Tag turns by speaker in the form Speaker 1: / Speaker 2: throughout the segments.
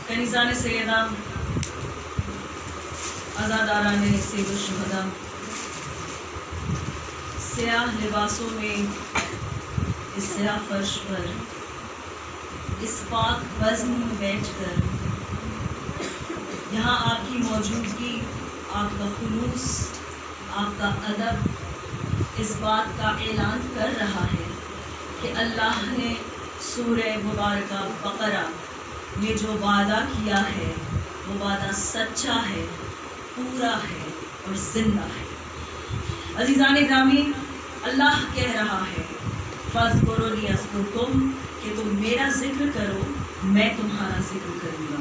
Speaker 1: کنیزان سیدہ، عزاداران سید الشہداء، سیاہ لباسوں میں اس سیاہ فرش پر اس پاک بزم میں بیٹھ کر یہاں آپ کی موجودگی، آپ کا خلوص، آپ کا ادب اس بات کا اعلان کر رہا ہے کہ اللہ نے سورہ مبارکہ بقرہ میں جو وعدہ کیا ہے وہ وعدہ سچا ہے، پورا ہے اور زندہ ہے۔ عزیزان گرامی، اللہ کہہ رہا ہے فاذکرونی اذکرکم، کہ تم میرا ذکر کرو میں تمہارا ذکر کروں گا،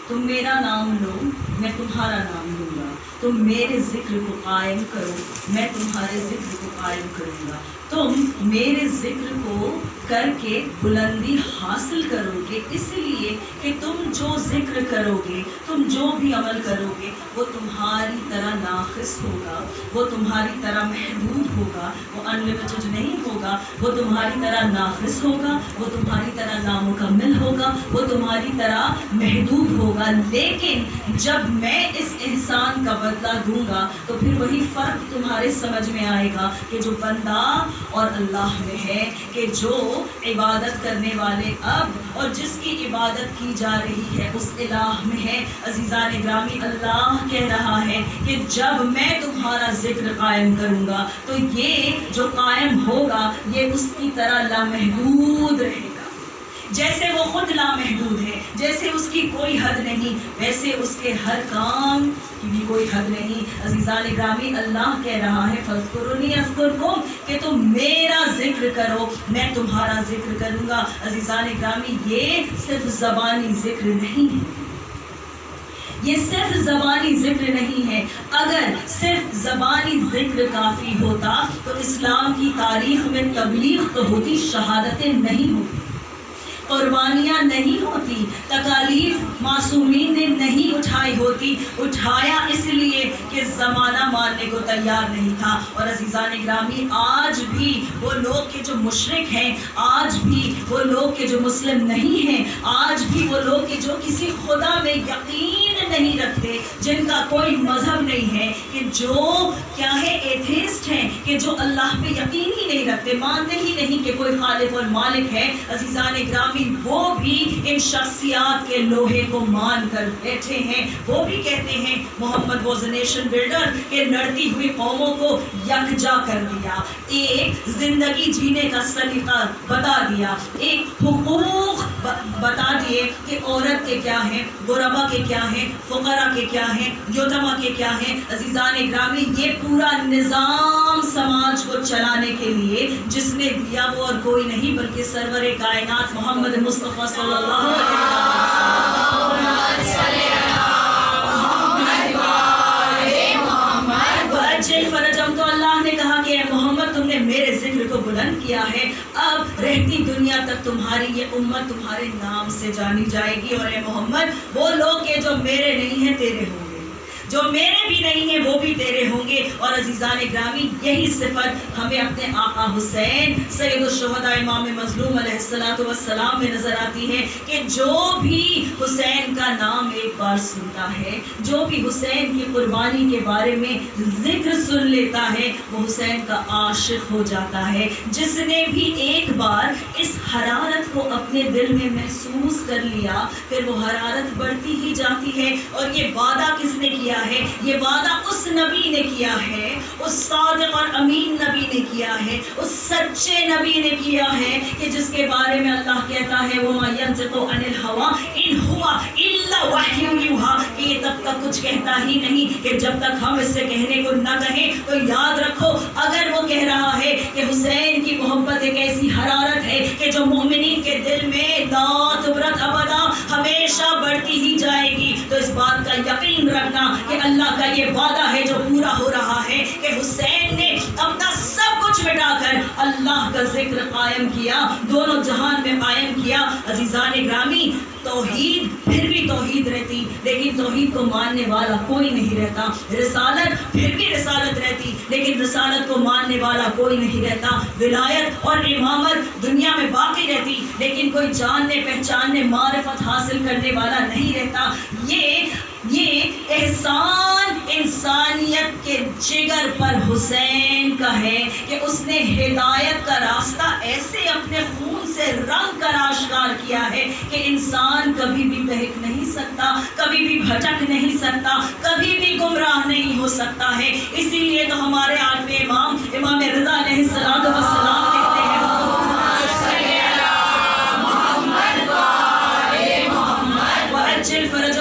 Speaker 1: تم میرا نام لو میں تمہارا نام لوں گا، تم میرے ذکر کو قائم کرو میں تمہارے ذکر کو قائم کروں گا، تم میرے ذکر کو کر کے بلندی حاصل کرو گے، اس لیے کہ تم جو ذکر کرو گے، تم جو بھی عمل کرو گے وہ تمہاری طرح ناقص ہوگا، وہ تمہاری طرح محدود ہوگا، وہ انلمیٹڈ نہیں ہوگا، وہ تمہاری طرح ناقص ہوگا، وہ تمہاری طرح نامکمل ہوگا، وہ تمہاری طرح محدود ہوگا، لیکن جب میں اس احسان کا بدلہ دوں گا تو پھر وہی فرق تمہارے سمجھ میں آئے گا کہ جو بندہ اور اللہ میں ہے، کہ جو عبادت کرنے والے اب اور جس کی عبادت کی جا رہی ہے اس الہ میں ہے۔ عزیزان گرامی، اللہ کہہ رہا ہے کہ جب میں تمہارا ذکر قائم کروں گا تو یہ جو قائم ہوگا یہ اس کی طرح لامحدود رہے گا، جیسے وہ خود لامحدود ہے، جیسے اس کی کوئی حد نہیں، ویسے اس کے ہر کام کی بھی کوئی حد نہیں۔ عزیزان گرامی، اللہ کہہ رہا ہے فاذکرونی اذکرکم، کہ تم میرا ذکر کرو میں تمہارا ذکر کروں گا۔ عزیزان گرامی، یہ صرف زبانی ذکر نہیں ہے، یہ صرف زبانی ذکر نہیں ہے۔ اگر صرف زبانی ذکر کافی ہوتا تو اسلام کی تاریخ میں تبلیغ تو ہوتی، شہادتیں نہیں ہوتی، قربانیاں نہیں ہوتی، تکالیف معصومین نے نہیں اٹھائی ہوتی۔ اٹھایا اس لیے کہ زمانہ ماننے کو تیار نہیں تھا۔ اور عزیزان گرامی، آج بھی وہ لوگ کہ جو مشرک ہیں، آج بھی وہ لوگ کہ جو مسلم نہیں ہیں، آج بھی وہ لوگ کہ جو کسی خدا میں یقین نہیں رکھتے، ہے جن کا کوئی مذہب نہیں ہے، کہ جو کیا ہے ایتھیسٹ ہیں، کہ جو اللہ پہ یقین ہی نہیں رکھتے، مانتے ہی نہیں کہ کوئی خالق اور مالک ہے، عزیزان گرامی وہ بھی ان شخصیات کے لوہے کو مان کر بیٹھے ہیں۔ وہ بھی کہتے ہیں محمد واز اے نیشن بلڈر، کہ لڑتی ہوئی قوموں کو یکجا کر دیا، ایک زندگی جینے کا سلیقہ بتا دیا، ایک حقوق بتا دیے کہ عورت کے کیا ہیں، غربا کے کیا ہیں، فقراء کے کیا ہیں، یتیما کے کیا ہیں۔ عزیزان گرامی یہ پورا نظام سماج کو چلانے کے لیے جس نے دیا وہ اور کوئی نہیں بلکہ سرور کائنات محمد مصطفیٰ صلی اللہ علیہ وسلم۔ فرجم تو اللہ نے کہا کہ اے محمد تم نے میرے ذکر کو بلند کیا ہے، اب رہتی دنیا تک تمہاری یہ امت تمہارے نام سے جانی جائے گی، اور اے محمد وہ لوگ کہ جو میرے نہیں ہیں تیرے ہوں گے، جو میرے بھی نہیں ہیں وہ بھی تیرے ہوں گے۔ اور عزیزان گرامی یہی صفت ہمیں اپنے آقا حسین سید الشہداء امام مظلوم علیہ السلام میں نظر آتی ہے، کہ جو بھی حسین کا نام ایک بار سنتا ہے، جو بھی حسین کی قربانی کے بارے میں ذکر سن لیتا ہے، وہ حسین کا عاشق ہو جاتا ہے۔ جس نے بھی ایک بار اس حرارت کو اپنے دل میں محسوس کر لیا، پھر وہ حرارت بڑھتی ہی جاتی ہے۔ اور یہ وعدہ کس نے کیا ہے؟ یہ وعدہ اس نبی نے کیا ہے، اس صادق اور امین نبی نے کیا ہے، اس سچے نبی نے کیا ہے، کہ جس کے بارے میں اللہ کہتا ہے وَمَا يَنطِقُ عَنِ الْهَوَىٰ إِنْ هُوَ إِلَّا وَحْيٌ يُوحَىٰ، کہ یہ تب تک کچھ کہتا ہی نہیں کہ جب تک ہم اس سے کہنے کو نہ کہیں۔ تو یاد رکھو اگر وہ کہہ رہا ہے کہ حسین کی محبت ایک ایسی حرارت ہے کہ جو مومنین کے دل میں لا تبرد ابدا ہمیشہ بڑھتی ہی جائے گی، تو اس بات کا یقین رکھنا کہ اللہ کا یہ وعدہ ہے جو پورا ہو رہا ہے، کہ حسین نے اپنا سب کچھ مٹا کر اللہ کا ذکر قائم کیا، دونوں جہان میں قائم کیا۔ عزیزان گرامی توحید پھر بھی توحید رہتی، لیکن توحید کو ماننے والا کوئی نہیں رہتا۔ رسالت پھر بھی رسالت رہتی، لیکن رسالت کو ماننے والا کوئی نہیں رہتا۔ ولایت اور امامت دنیا میں باقی رہتی، لیکن کوئی جاننے پہچاننے معرفت حاصل کرنے والا نہیں رہتا۔ یہ احسان انسانیت کے جگر پر حسین کا ہے کہ اس نے ہدایت کا راستہ ایسے اپنے خون سے رنگ کر آشکار کیا ہے کہ انسان کبھی بھی بہک نہیں سکتا، کبھی بھی بھٹک نہیں سکتا، کبھی بھی گمراہ نہیں ہو سکتا ہے۔ اسی لیے تو ہمارے آٹھویں امام رضا علیہ السلام کہتے ہیں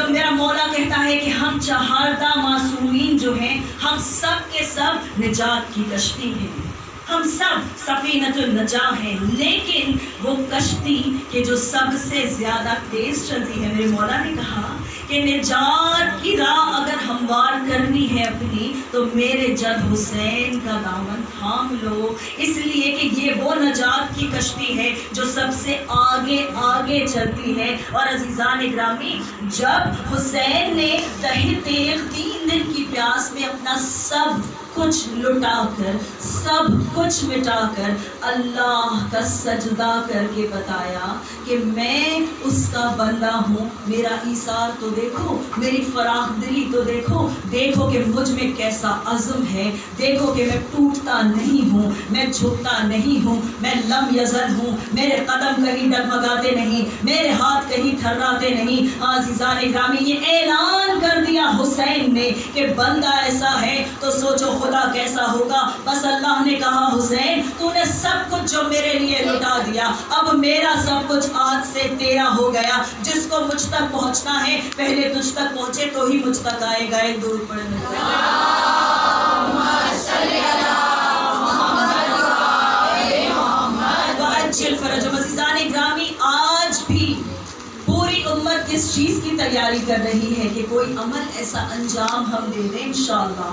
Speaker 1: میرا مولا کہتا ہے کہ ہم چہاردہ معصومین جو ہیں، ہم سب کے سب نجات کی کشتی ہیں، ہم سب سفینۃ النجاہ ہیں، لیکن وہ کشتی کہ جو سب سے زیادہ تیز چلتی ہے، میرے مولا نے کہا کہ نجات کی راہ اگر ہموار کرنی ہے اپنی، تو میرے جد حسین کا دامن تھام لو، اس لیے کہ یہ وہ نجات کی کشتی ہے جو سب سے آگے آگے چلتی ہے۔ اور عزیزان گرامی جب حسین نے تہہ تیغ 3 دن کی پیاس میں اپنا سب کچھ لٹا کر، سب کچھ مٹا کر اللہ کا سجدہ کر کے بتایا کہ میں اس کا بندہ ہوں، میرا ایثار تو دیکھو، میری فراخ دلی تو دیکھو، دیکھو کہ مجھ میں کیسا عزم ہے، دیکھو کہ میں ٹوٹتا نہیں ہوں، میں جھکتا نہیں ہوں، میں لم یزل ہوں، میرے قدم کہیں ڈگمگاتے نہیں، میرے ہاتھ کہیں تھراتے نہیں۔ عزیزان گرامی یہ اعلان کر دیا حسین نے کہ بندہ ایسا ہے تو سوچو خدا کیسا ہوگا۔ بس اللہ نے کہا حسین تو نے سب کچھ جو میرے لیے لٹا دیا، اب میرا سب کچھ آج سے تیرا ہو گیا، جس کو مجھ تک پہنچنا ہے پہلے تجھ تک پہنچے تو ہی مجھ تک آئے گا۔ ایک درود پڑھنے عزیزان گرامی آج بھی پوری امت کس چیز کی تیاری کر رہی ہے کہ کوئی عمل ایسا انجام ہم دے دیں انشاءاللہ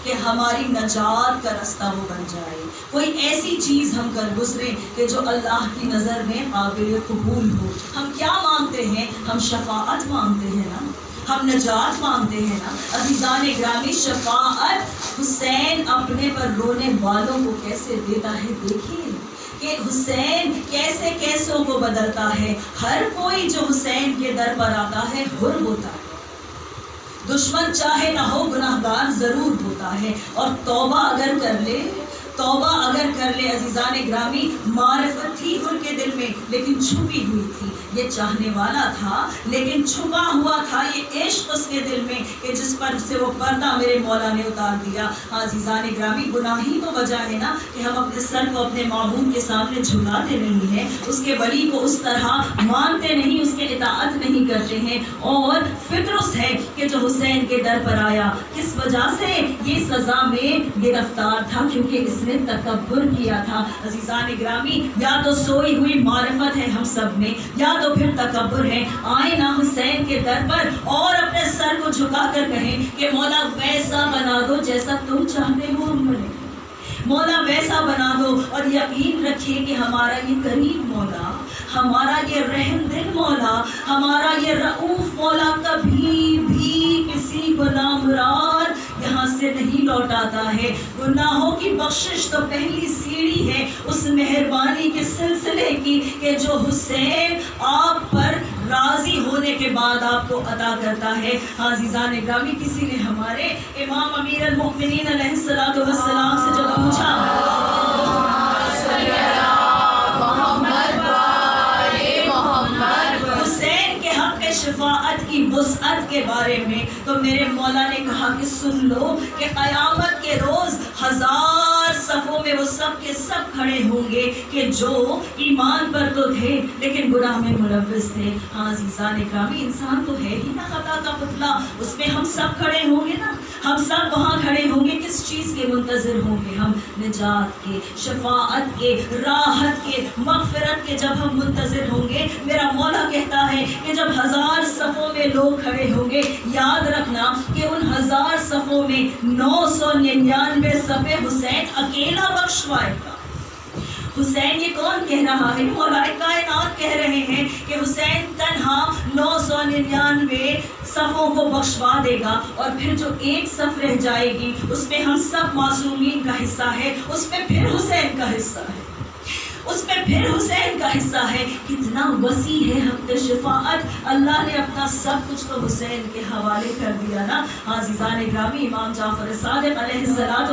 Speaker 1: کہ ہماری نجات کا راستہ وہ بن جائے، کوئی ایسی چیز ہم کر گزرے کہ جو اللہ کی نظر میں قابل قبول ہو۔ ہم کیا مانگتے ہیں؟ ہم شفاعت مانگتے ہیں نا، ہم نجات مانگتے ہیں نا۔ عزیزان گرامی شفاعت حسین اپنے پر رونے والوں کو کیسے دیتا ہے، دیکھیے کہ حسین کیسے کیسوں کو بدلتا ہے۔ ہر کوئی جو حسین کے در پر آتا ہے حر ہوتا ہے، دشمن چاہے نہ ہو گناہگار ضرور ہوتا ہے، اور توبہ اگر کر لے عزیزان گرامی، معرفت تھی ان کے دل میں لیکن چھپی ہوئی تھی، یہ چاہنے والا تھا لیکن چھپا ہوا تھا یہ عشق اس کے دل میں کہ جس پر سے وہ پردہ میرے مولا نے اتار دیا۔ عزیزان گرامی، گناہ ہی تو وجہ ہے نا کہ ہم اپنے سر کو اپنے معبود کے سامنے جھکاتے نہیں ہیں، اس کے ولی کو اس طرح مانتے نہیں، اس کے اطاعت نہیں کرتے ہیں۔ اور فطرس ہے کہ جو حسین کے در پر آیا کس وجہ سے یہ سزا میں گرفتار تھا، کیونکہ اس نے تکبر کیا تھا۔ عزیزان گرامی، یا تو سوئی ہوئی معرفت ہے ہم سب میں، یا تو پھر تکبر ہے۔ آئے نا حسین کے در پر اور اپنے سر کو جھکا کر کہیں کہ مولا ویسا بنا دو جیسا تم چاہتے ہو ہم بنے، مولا ویسا بنا دو، اور یقین رکھیں کہ ہمارا یہ کریم مولا، ہمارا یہ رحم دل مولا، ہمارا یہ رؤوف مولا کبھی بھی کسی کو نامراد یہاں سے نہیں لوٹاتا ہے۔ گناہوں کی بخشش تو پہلی سیڑھی ہے اس مہربانی کے سلسلے کی کہ جو حسین آپ پر راضی ہونے کے بعد آپ کو عطا کرتا ہے۔ عزیزان گرامی، کسی نے ہمارے امام امیر المؤمنین علیہ السلام سے جب پوچھا حسین کے حق شفاعت کی وسعت کے بارے میں، تو میرے مولا نے کہا کہ سن لو کہ قیامت کے روز 1000 صفوں میں وہ سب کے سب کھڑے ہوں گے کہ جو ایمان پر تو تھے لیکن گناہ میں ملوث تھے۔ عزیزان گرامی، انسان تو ہے ہی نا خطا کا پتلا، اس میں ہم سب کھڑے ہوں گے نا، ہم سب وہاں کھڑے ہوں گے، کس چیز کے منتظر ہوں گے ہم؟ نجات کے، شفاعت کے، راحت کے، مغفرت کے جب ہم منتظر ہوں گے۔ میرا مولا کہتا ہے کہ جب 1000 صفوں میں لوگ کھڑے ہوں گے، یاد رکھنا کہ ان 1000 صفوں میں 999 صفیں حسین اکیلا بخشوائے گا۔ حسین یہ کون کہہ رہا ہے؟ مولا کائنات کہہ رہے ہیں کہ حسین تنہا 999 صفوں کو بخشوا دے گا، اور پھر جو ایک صف رہ جائے گی اس میں ہم سب معصومین کا حصہ ہے، اس میں پھر حسین کا حصہ ہے، اس میں پھر حسین کا حصہ ہے۔ کتنا وسیع ہے حق شفاعت، اللہ نے اپنا سب کچھ تو حسین کے حوالے کر دیا نا۔ عزیزان گرامی، امام جعفر صادق علیہ السلام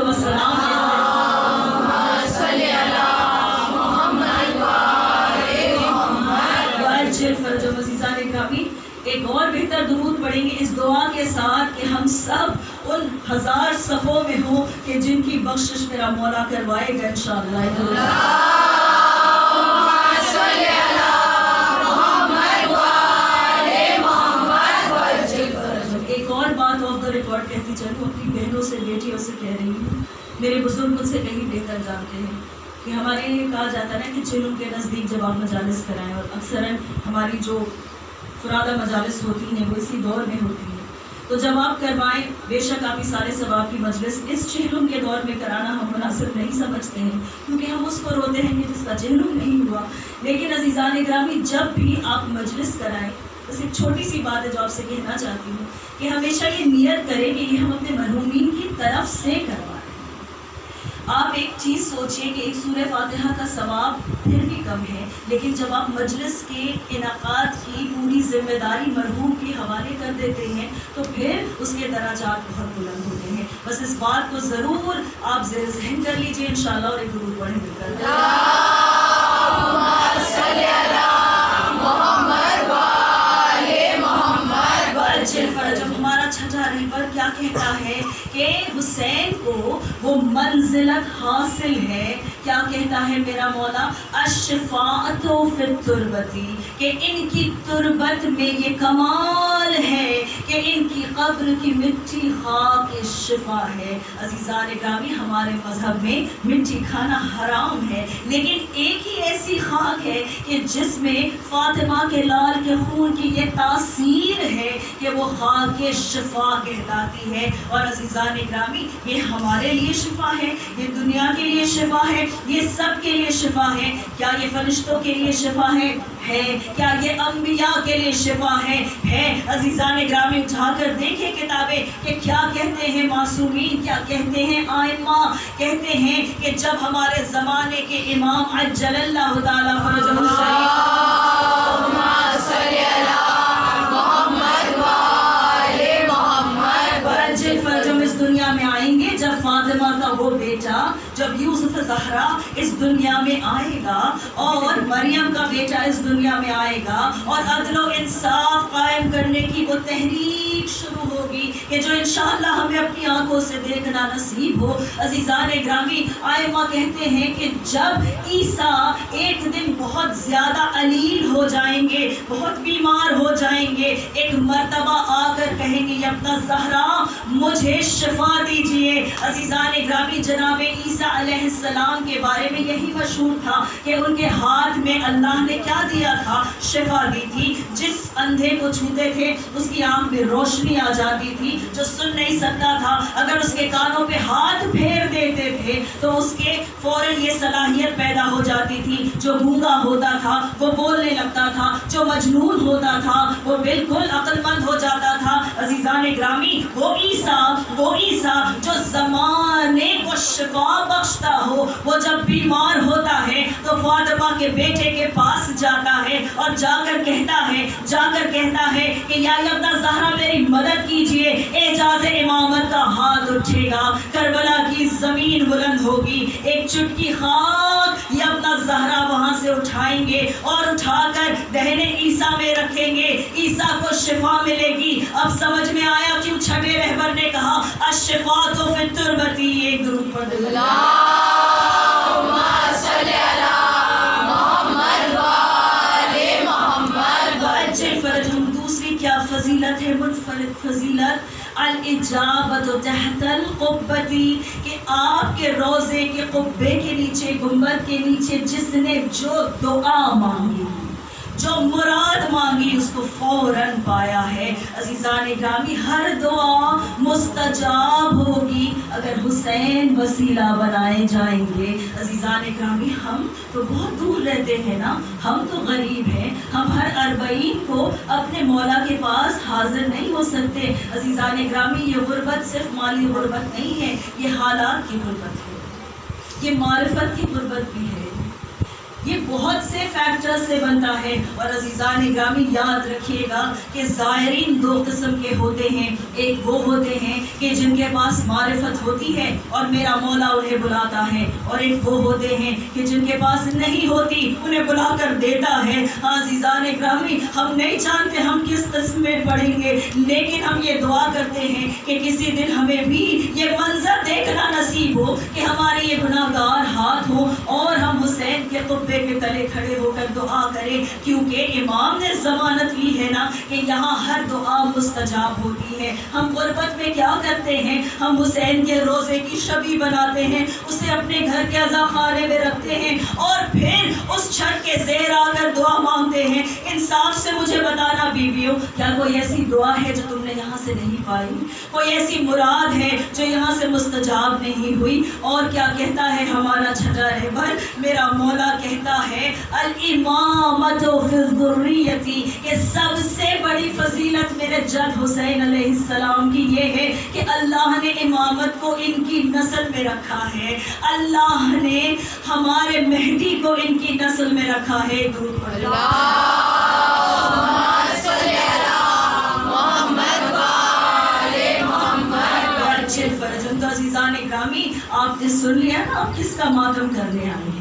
Speaker 1: عزیزان گرامی، ایک اور بہتر درود پڑھیں گے اس دعا کے ساتھ کہ ہم سب ان 1000 صفوں میں ہوں کہ جن کی بخشش میرا مولا کروائے گا انشاءاللہ۔ ایک اور بات آف دا ریکارڈ کہتی چلوں، اپنی بہنوں سے، بیٹیوں سے کہہ رہی ہوں، میرے بزرگ مجھ سے کہیں بہتر جانتے ہیں کہ ہمارے لیے کہا جاتا ہے نا کہ جنوں کے نزدیک جب آپ مجالس کرائیں، اور اکثراً ہماری جو فرادہ مجالس ہوتی ہیں وہ اسی دور میں ہوتی ہیں، تو جب آپ کروائیں، بے شک آپ سارے ثواب کی مجلس اس چہلم کے دور میں کرانا ہم مناسب نہیں سمجھتے ہیں، کیونکہ ہم اس کو روتے ہیں کہ جس کا چہلم نہیں ہوا۔ لیکن عزیزان گرامی، جب بھی آپ مجلس کرائیں، بس ایک چھوٹی سی بات ہے جو آپ سے کہنا چاہتی ہوں کہ ہمیشہ یہ نیت کریں کہ یہ ہم اپنے مرحومین کی طرف سے کروائیں۔ آپ ایک چیز سوچئے کہ ایک سورہ فاتحہ کا ثواب پھر بھی کم ہے، لیکن جب آپ مجلس کے انعقاد کی پوری ذمہ داری مرحوم کے حوالے کر دیتے ہیں تو پھر اس کے درجات بہت بلند ہوتے ہیں۔ بس اس بات کو ضرور آپ زیر ذہن کر لیجئے انشاءاللہ، اور ایک درود پڑھیں مل کر۔ اللہم صلی علی محمد و آل محمد وعجل فرجہ۔ ہمارا چھٹا رہبر کیا کہتا ہے کہ حسین کو وہ منزلت حاصل ہے، کیا کہتا ہے میرا مولا؟ الشفاعت فی التربتی، کہ ان کی تربت میں یہ کمال ہے کہ ان کی قبر کی مٹی خاک شفا ہے۔ عزیزان گرامی، ہمارے مذہب میں مٹی کھانا حرام ہے، لیکن ایک ہی ایسی خاک ہے کہ جس میں فاطمہ کے لال کے خون کی یہ تاثیر ہے کہ وہ خاک شفا کہلاتی ہے۔ اور عزیزان گرامی، یہ ہمارے لیے شفا ہے، یہ دنیا کے لیے شفا ہے، یہ سب کے لیے شفا ہے۔ کیا یہ فرشتوں کے لیے شفا ہے؟ ہے۔ کیا یہ انبیاء کے لیے شفا ہے؟ ہے۔ عزیزان گرامی، اٹھا کر دیکھیں کتابیں کہ کیا کہتے ہیں معصومین، کیا کہتے ہیں آئمہ، کہتے ہیں کہ جب ہمارے زمانے کے امام عجل اللہ تعالیٰ فرجہ الشریف بیٹا جب یوسف زہرا اس دنیا میں آئے گا اور مریم کا بیٹا اس دنیا میں آئے گا اور عدل و انصاف قائم کرنے کی وہ تحریک شروع ہوگی کہ جو انشاءاللہ ہمیں اپنی آنکھوں سے دیکھنا نصیب ہو. عزیزان گرامی، آئمہ کہتے ہیں کہ جب عیسیٰ ایک دن بہت زیادہ علیل ہو جائیں گے، بہت بیمار ہو جائیں گے، ایک مرتبہ آ کر کہیں گے اپنا زہرا مجھے شفا دیجئے. عزیزان گرامی، جناب عیسیٰ علیہ السلام کے بارے میں یہی مشہور تھا کہ ان کے ہاتھ میں اللہ نے کیا دیا تھا؟ شفا دی تھی. جس اندھے کو چھوتے تھے اس کی آنکھ میں روشنی آ جاتی تھی. جو سن نہیں سکتا تھا اگر اس کے کانوں پہ ہاتھ پھیر دیتے تھے تو اس کے فوراً یہ صلاحیت پیدا ہو جاتی تھی. جو گونگا ہوتا تھا وہ بولنے لگتا تھا، جو مجنون ہوتا تھا وہ بالکل عقل مند ہو جاتا تھا. عزیزان گرامی، وہ عیسیٰ جو زمانے کو شفا بخشتا ہو، وہ جب بیمار ہوتا ہے تو فاطمہ کے بیٹے کے پاس جاتا ہے اور جا کر کہتا ہے کہ یا ابنہ زہرا میری مدد کیجئے. اعجاز امامت کا ہاتھ اٹھے گا، کربلا کی زمین بلند ہوگی، ایک چٹکی خاک یا ابنہ زہرا وہاں سے اٹھائیں گے اور اٹھا کر دہنے عیسیٰ میں رکھیں گے. عیسیٰ کو شفا ملے گی. اب سمجھ میں آیا کیوں چھٹے رہبر نے کہا الشفاء فی التربتی. ایک درود پڑھ دو.
Speaker 2: اللہم صلی علی محمد و آل محمد.
Speaker 1: وعجل فرجہم. دوسری کیا فضیلت ہے؟ منفرد فضیلت الاجابت تحت القبتی، کہ آپ کے روضے کے قبے کے نیچے، گنبد کے نیچے جس نے جو دعا مانگی، جو مراد مانگی، اس کو فوراً پایا ہے. عزیزان گرامی، ہر دعا مستجاب ہوگی اگر حسین وسیلہ بنائے جائیں گے. عزیزان گرامی، ہم تو بہت دور رہتے ہیں نا، ہم تو غریب ہیں، ہم ہر اربعین کو اپنے مولا کے پاس حاضر نہیں ہو سکتے. عزیزان گرامی، یہ غربت صرف مالی غربت نہیں ہے، یہ حالات کی غربت ہے، یہ معرفت کی غربت بھی ہے، یہ بہت سے فیکٹر سے بنتا ہے. اور عزیزان گرامی، یاد رکھیے گا کہ زائرین دو قسم کے ہوتے ہیں. ایک وہ ہوتے ہیں کہ جن کے پاس معرفت ہوتی ہے اور میرا مولا انہیں بلاتا ہے، اور ایک وہ ہوتے ہیں کہ جن کے پاس نہیں ہوتی، انہیں بلا کر دیتا ہے. عزیزان گرامی، ہم نہیں جانتے ہم کس قسم میں پڑھیں گے، لیکن ہم یہ دعا کرتے ہیں کہ کسی دن ہمیں بھی یہ منظر دیکھنا نصیب ہو کہ ہمارے یہ گناہ گار ہاتھ ہوں اور ہم حسین کے قبے کے تلے کھڑے ہو کر دعا کریں. کیونکہ امام نے ضمانت لی ہے نا کہ یہاں ہر دعا مستجاب ہوتی ہے. ہم غربت میں کیا کرتے ہیں؟ ہم حسین کے روزے کی شبی بناتے ہیں، اسے اپنے گھر کے عزاخانے میں رکھتے ہیں اور پھر اس چھت کے زیر آ کر دعا مانگتے ہیں. انصاف سے مجھے بتانا بیویوں، کیا کوئی ایسی دعا ہے جو تم نے یہاں سے نہیں پائی؟ کوئی ایسی مراد ہے جو یہاں سے مستجاب نہیں ہوئی؟ اور کیا کہتا ہے ہمارا چھٹا رہبر؟ میرا مولا کہتا ہے الامامت فی الذریتی، کہ سب سے بڑی فضیلت میرے جد حسین علیہ السلام کی یہ ہے کہ اللہ نے امامت کو ان کی نسل میں رکھا ہے، اللہ نے ہمارے مہدی کو ان کی نسل میں رکھا ہے. درود پڑھیں.
Speaker 2: اللہم صلی علی محمد و آل محمد.
Speaker 1: اچھے فرجن. تو عزیزان گرامی، آپ نے سن لیا نا آپ کس کا ماتم کرنے آئے ہیں،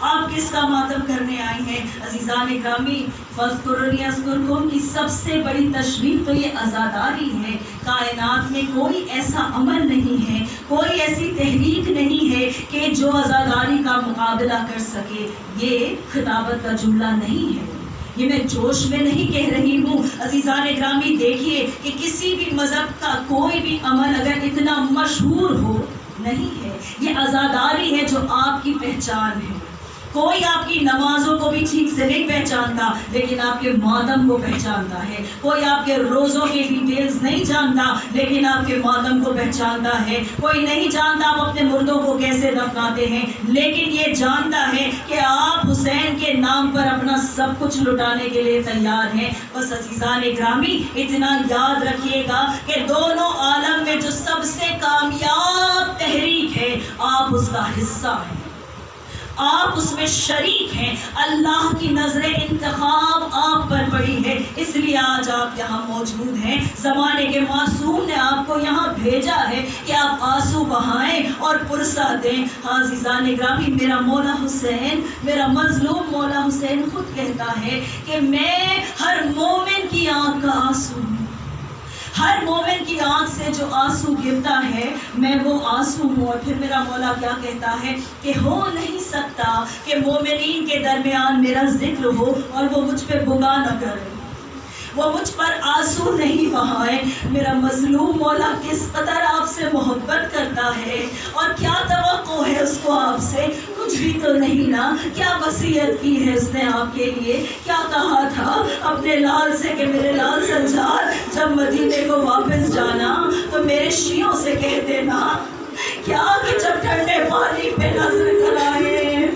Speaker 1: آپ کس کا ماتم کرنے آئے ہیں. عزیزان گرامی، فاذکرونی اذکرکم کی سب سے بڑی تشریح تو یہ عزاداری ہے. کائنات میں کوئی ایسا عمل نہیں ہے، کوئی ایسی تحریک نہیں ہے کہ جو عزاداری کا مقابلہ کر سکے. یہ خطابت کا جملہ نہیں ہے، یہ میں جوش میں نہیں کہہ رہی ہوں. عزیزان گرامی، دیکھیے کہ کسی بھی مذہب کا کوئی بھی عمل اگر اتنا مشہور ہو نہیں ہے، یہ عزاداری ہے جو آپ کی پہچان ہے. کوئی آپ کی نمازوں کو بھی ٹھیک سے نہیں پہچانتا لیکن آپ کے ماتم کو پہچانتا ہے. کوئی آپ کے روزوں کی ڈیٹیلز نہیں جانتا لیکن آپ کے ماتم کو پہچانتا ہے. کوئی نہیں جانتا آپ اپنے مردوں کو کیسے دفناتے ہیں، لیکن یہ جانتا ہے کہ آپ حسین کے نام پر اپنا سب کچھ لٹانے کے لیے تیار ہیں. بس عزیزان گرامی، اتنا یاد رکھیے گا کہ دونوں عالم میں جو سب سے کامیاب تحریک ہے، آپ اس کا حصہ ہیں، آپ اس میں شریک ہیں. اللہ کی نظر انتخاب آپ پر پڑی ہے، اس لیے آج آپ یہاں موجود ہیں. زمانے کے معصوم نے آپ کو یہاں بھیجا ہے کہ آپ آنسو بہائیں اور پرسہ دیں. عزیزان گرامی، میرا مولا حسین، میرا مظلوم مولا حسین خود کہتا ہے کہ میں ہر مومن کی آنکھ کا آنسو ہوں. ہر مومن کی آنکھ سے جو آنسو گرتا ہے میں وہ آنسو ہوں. اور پھر میرا مولا کیا کہتا ہے کہ ہو نہیں سکتا کہ مومنین کے درمیان میرا ذکر ہو اور وہ مجھ پہ بغا نہ کرے، وہ مجھ پر آنسو نہیں بہائے. میرا مظلوم مولا کس قدر آپ سے محبت کرتا ہے اور کیا توقع ہے اس کو آپ سے. کچھ بھی تو نہیں نا. کیا وصیت کی ہے اس نے آپ کے لیے؟ کیا کہا تھا اپنے لال سے کہ میرے لال سجاد جب مدینے کو واپس جانا تو میرے شیعوں سے کہہ دینا کیا کہ جب ٹھنڈے پانی پہ نظر کرائے،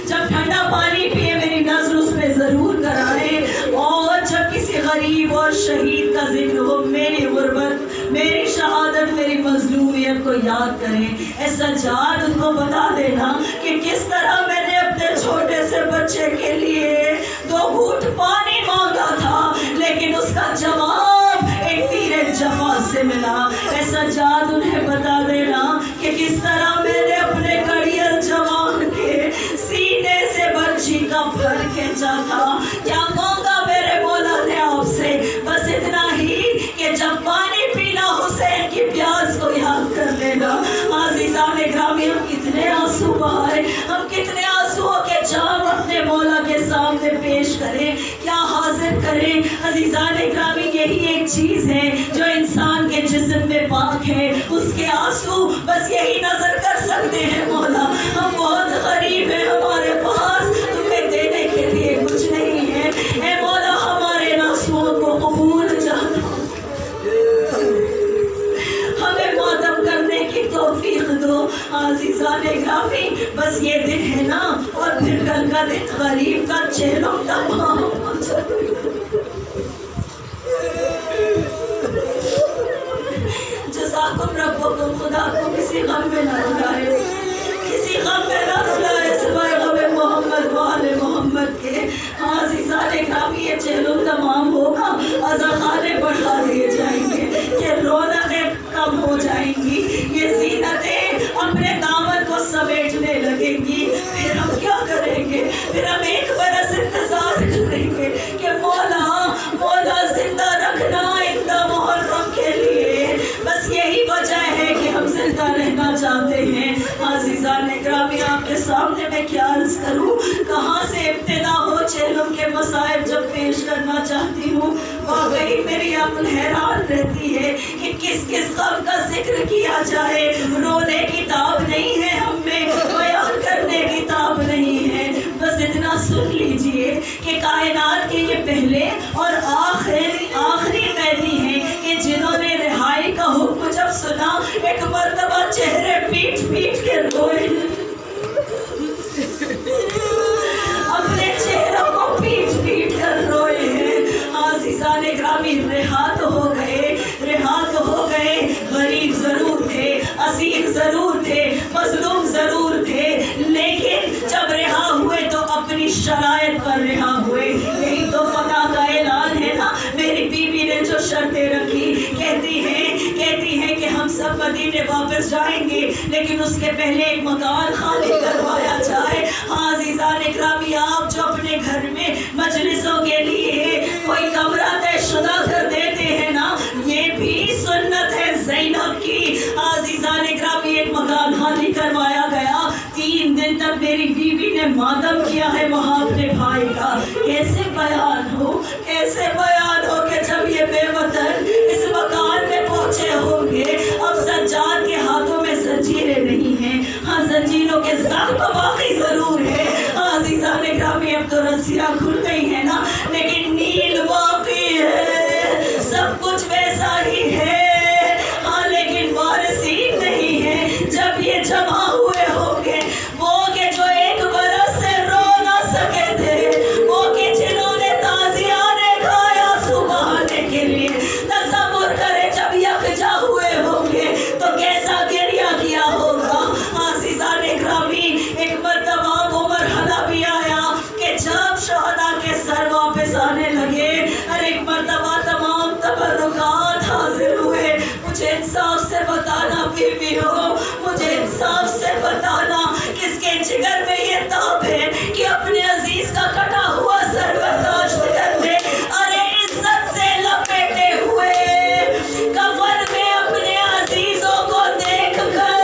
Speaker 1: جب ٹھنڈا پانی پیے میری نظر اس پہ ضرور کرائے، اور جب کسی غریب اور شہید کا ذکر ہو میری غربت، میری شہادت، میری مظلومیت کو یاد کریں. اے سجاد ان کو بتا دینا کہ کس طرح میں نے اپنے چھوٹے سے بچے کے لیے 2 گھونٹ پانی مانگا تھا لیکن اس کا جواب ایک تیر جفا سے ملا. اے سجاد انہیں بتا دینا کہ کس طرح میں نے اپنے کڑیل جوان کے سینے سے برچھی کا پھر کھینچا تھا. کیا مانگا میرے مولا نے آپ سے؟ بس اتنا ہی کہ جب پانی پینا حسین کی پیاس کو یاد کر لینا. عزیزان گرامی، ہم کتنے آنسو بہائے، ہم کتنے آنسو کے جام اپنے مولا کے سامنے پیش کریں، کیا حاضر کریں. عزیزان گرامی، یہی ایک چیز ہے جو انسان کے جسم میں پاک ہے، اس کے آنسو بس یہی نظر کر سکتے ہیں. مولا ہم بہت غریب ہیں، ہمارے پاس تمہیں دینے کے لیے کچھ نہیں ہے. اے مولا ہمارے آنسوؤں کو قبول جانا، ہمیں ماتم کرنے کی توفیق دو. عزیزان گرامی، بس یہ دن ہے نا اور پھر کل کا دن غریب کا چہروں تمام ہو جائے. جزاکم ربکم، خدا کو کسی غم میں نہ رلائے، کسی غم میں نہ رلائے سوائے غم محمد وآل محمد کے. عزیزان گرامی، یہ چہلم تمام ہوگا، عزاخانے بڑھا دیے جائیں گے کہ رونقیں کم ہو جائیں گی، یہ زینتیں اپنے دامن کو سمیٹنے لگیں گی. پھر ہم کیا کریں گے؟ پھر ہم 1 برس انتظار کریں گے کہ مولا زندہ رکھنا اقدام محرم کے لیے. بس یہی وجہ ہے کہ ہم زندہ رہنا چاہتے ہیں. عزیزان گرامی، آپ کے سامنے میں کیا عرض کروں، کہاں سے ابتدا ہو چہلم کے مصائب جب پیش کرنا چاہتی ہوں. واقعی میری عقل حیران رہتی ہے کہ کس کس غم کا ذکر کیا جائے. رونے کی تاب نہیں ہے ہم میں، بیان کرنے کی تاب نہیں ہے. بس اتنا سن لیجئے کہ کائنات کے یہ پہلے اور آخری قیدی ہیں کہ جنہوں نے رہائی کا حکم جب سنا ایک مرتبہ چہرے پیٹ پیٹ کے روئے، اپنے چہروں کو پیٹ پیٹ کر روئے ہیں. عزیزان گرامی، رہا تو ہو گئے. غریب ضرور تھے، اسیر ضرور تھے، مظلوم ضرور تھے، لیکن جب رہا ہوئے تو اپنی شرائط پر رہا ہوئے. یہی تو فتح کا اعلان ہے نا. میری بیوی نے جو شرطیں رکھی، کہتی ہیں کہ ہم سب مدینے واپس جائیں گے لیکن اس کے پہلے ایک مکان خالی کروایا جائے. عزیزان اکرامی، آپ جو اپنے گھر میں مجلسوں کے لیے کوئی کمرہ طے شدہ کر دیتے ہیں نا، یہ بھی سنت ہے زینب کی. عزیزان اکرامی، ایک مکان خالی کروایا گیا. 3 دن تک میری بیوی نے ماتم کیا ہے وہاں اپنے بھائی کا. کیسے بیان ہو کہ جب یہ بے وطن اس مکان میں پہنچے ہوں گے. اب سجاد کے ہاتھوں میں زنجیریں نہیں ہیں، ہاں زنجیروں کے زخم باقی ضرور ہے. عزیزان گرامی، اب تو رسیاں کھل گئی ہیں نا، لیکن نیل باقی ہے. سب کچھ ویسا ہی ہے، ہاں لیکن وارثین نہیں ہے. جب یہ جمع ہوئے ہوں گے، وہ کہ جو 1 برس سے رو نہ سکے تھے، وہ کہ جنہوں نے تازیانے کھایا صبح کے لیے بیوی ہو، مجھے انصاف سے بتانا کس کے جگر میں یہ تاب ہے کہ اپنے عزیز کا کٹا ہوا سر برداشت کر لے؟ ارے عزت سے لپیٹے ہوئے کفن میں اپنے عزیزوں کو دیکھ کر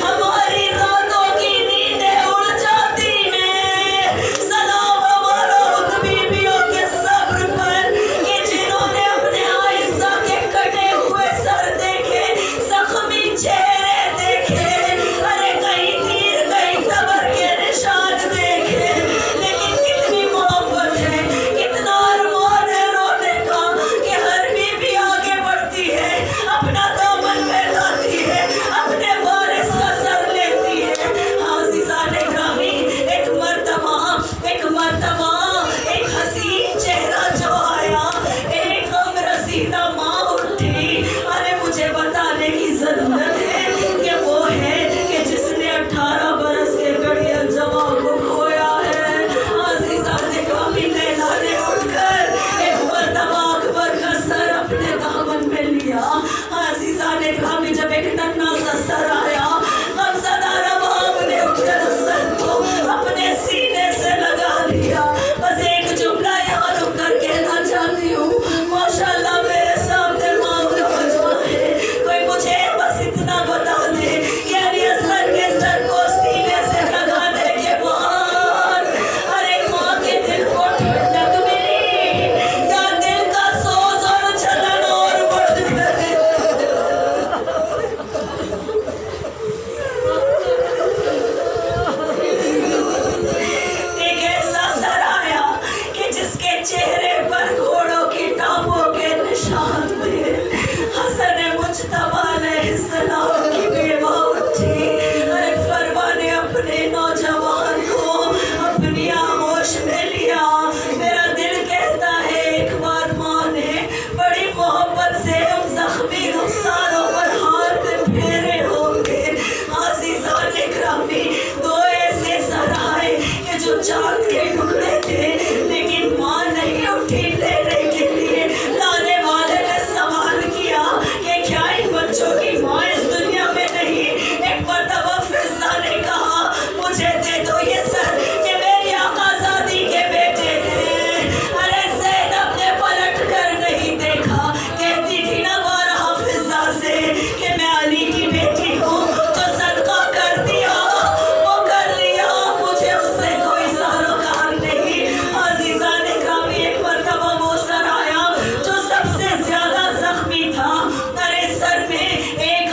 Speaker 1: ہماری راتوں کی نیندیں اڑ جاتی ہیں۔ سلام ہمارا ان بیویوں کے صبر پر کہ جنہوں نے اپنے عائشہ کے کٹے ہوئے سر دیکھے، زخمی چہرے دیکھے، ارے کہیں تیر کہیں تبر کے نشان دیکھے، لیکن کتنی محبت ہے، کتنا ارمان ہے رونے کا کہ ہر بیوی آگے بڑھتی ہے، اپنا دامن پھیلاتی ہے، اپنے وارث کا سر لیتی ہے۔ عزیزان گرامی، ایک مرتبہ ایک حسین چہرہ جو آیا، ایک غم رسیدہ ماں اٹھی۔ ارے مجھے بتانے کی ضرورت ہے کہ وہ ہے کہ جس نے 18 برس کے گڑیا جوان کو کھویا ہے۔ عزیزان گرامی، لیلا نے اٹھ کر ایک مرتبہ اکبر کا سر اپنے دامن میں لیا۔ عزیزان گرامی، جب ایک ننھا سا سر آیا، غمزدہ رباب نے اٹھ کر اس سر کو اپنے سینے سے لگا لیا۔ بس ایک جملہ یہاں رک کر کہنا چاہتی ہوں، ماشاءاللہ میرے سامنے ماں نوجوان ہے، کوئی مجھے بس اتنا بتا دے کہ علی اصغر کے سر کو سینے سے لگانے کے بعد ارے ماں کے دل کو ٹھنڈک ملی یا دل کا سوز اور جلن اور بڑھ گئے؟ ایک ایسا سر آیا کہ جس کے چہرے پر گھوڑوں کی ٹانگوں کے نشان تھے۔ حسن مجتبی علیہ السلام کی بیوہ اٹھی، ارے فروا نے اپنے نوجوان کو اپنی آغوش میں لیا۔ میرا دل کہتا ہے ایک بار ماں نے بڑی محبت سے ان زخمی رخساروں پر ہاتھ پھیرے ہوں گے۔ عزیزان گرامی، دو ایسے سر آئے کہ جو چاند کے ٹکڑے تھے، لیکن ماں نہیں اٹھی لینے کے لیے۔ لانے والے نے سوال کیا کہ کیا ان بچوں کی ماں اس دنیا میں نہیں؟ ایک مرتبہ فضہ نے کہا، مجھے دے دو یہ سر، یہ میری آقا زادی کے بیٹے ہیں۔ ارے زینب نے پلٹ کر نہیں دیکھا، کہتی تھی نا بارہا فضہ سے کہ میں علی کی بیٹی ہوں، جو صدقہ کر دیا وہ کر لیا، مجھے اس سے کوئی سروکار نہیں۔ عزیزان گرامی، ایک مرتبہ وہ سر آیا جو سب سے زیادہ زخمی تھا۔ ارے سر میں ایک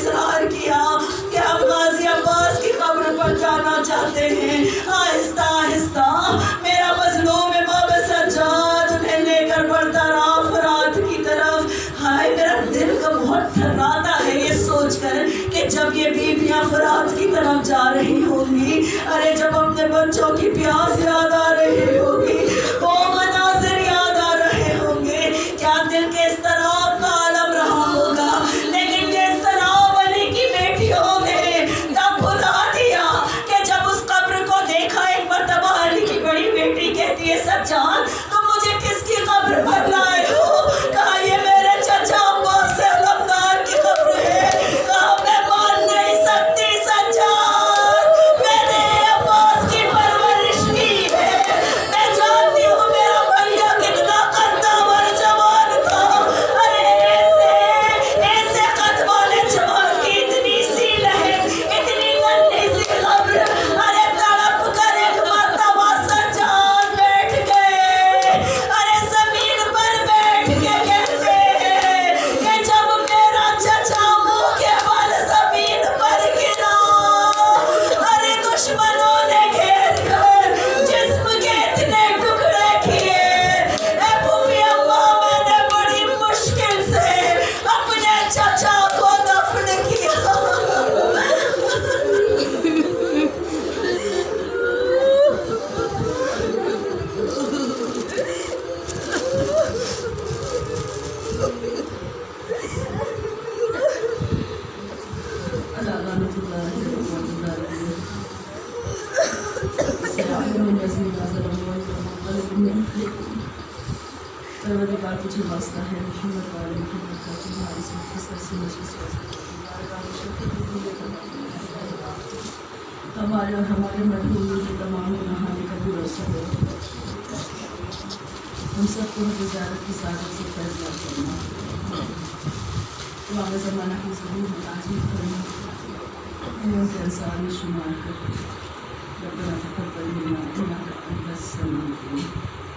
Speaker 1: اصرار کیا کہ ہم غازی عباس کی قبر پر جانا چاہتے ہیں. آہستہ آہستہ میرا مظلوم امام سجاد انہیں لے کر بڑھتا رہا فرات کی طرف. ہائے میرا دل کا بہت تھراتا ہے یہ سوچ کر کہ جب یہ بیویاں فرات کی طرف جا رہی ہوں گی, ارے جب اپنے بچوں کی پیاس یاد آ رہی ہوگی, وہ مناظر یاد آ رہے ہوں گے, کیا دل کے اس طرح کا عالم رہا ہوگا. لیکن جس طرح علی کی بیٹیوں نے تب بھلا دیا کہ جب اس قبر کو دیکھا ایک مرتبہ علی کی بڑی بیٹی کہتی ہے سجاد تم مجھے کس کی قبر پر لائے ہو؟ کہا یہ میرے چچا عباس علمدار کی قبر ہے. کہا میں مان نہیں سکتی سجاد, میں نے عباس کی پرورش کی ہے, میں جانتی ہوں میرا بھیا کتنا قدامر جوان تھا. ارے ایسے قد والے جوان کی اتنی سی لہر, اتنی ننھی سی قبر. ارے تڑپ کر ایک مرتبہ سجاد بیٹھ گئے, ارے زمین پر بیٹھ کے کہتے ہیں کہ جب میرا چچا منہ کے بل زمین پر گرا, ارے دشمنوں نے گھیر کر جسم کے اتنے ٹکڑے کیے. اے پھوپھی اماں میں نے بڑی مشکل سے اپنے چچا کو دفن کیا. پروردگار تجھے واسطہ ہے محمد والے محمد کا تمہاری اس مختصر سی مجلس ہمارے اور ہمارے مرحومین کے تمام گناہوں کا قبول و صبر. ہم سب کو زیارت کی سعادت سے فیض یاب کرنا, امام زمانہ کی ضرور متاثر کرنا, ان کے انصار میں شمار کر ربنا تقبل منا انک انت السمیع العلیم.